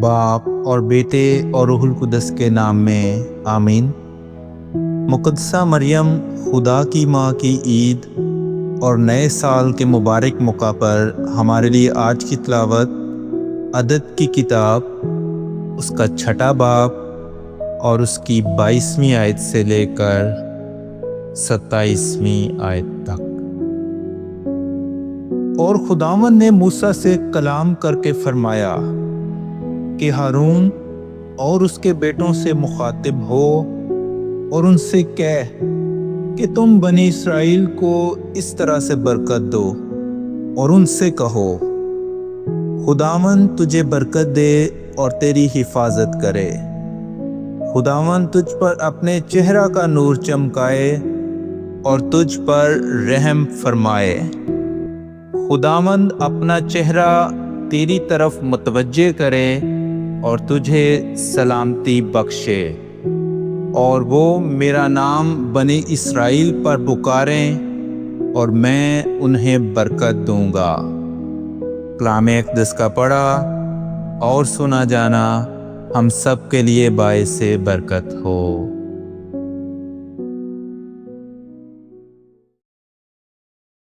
باپ اور بیٹے اور روح القدس کے نام میں آمین۔ مقدسہ مریم خدا کی ماں کی عید اور نئے سال کے مبارک موقع پر ہمارے لیے آج کی تلاوت عدد کی کتاب اس کا 6 باب اور اس کی 22ویں آیت سے لے کر 27ویں آیت تک۔ اور خداوند نے موسیٰ سے کلام کر کے فرمایا کہ ہارون اور اس کے بیٹوں سے مخاطب ہو اور ان سے کہہ کہ تم بنی اسرائیل کو اس طرح سے برکت دو اور ان سے کہو، خداوند تجھے برکت دے اور تیری حفاظت کرے، خداوند تجھ پر اپنے چہرہ کا نور چمکائے اور تجھ پر رحم فرمائے، خداوند اپنا چہرہ تیری طرف متوجہ کرے اور تجھے سلامتی بخشے، اور وہ میرا نام بنی اسرائیل پر پکاریں اور میں انہیں برکت دوں گا۔ کلام اقدس کا پڑھا اور سنا جانا ہم سب کے لیے باعث برکت ہو۔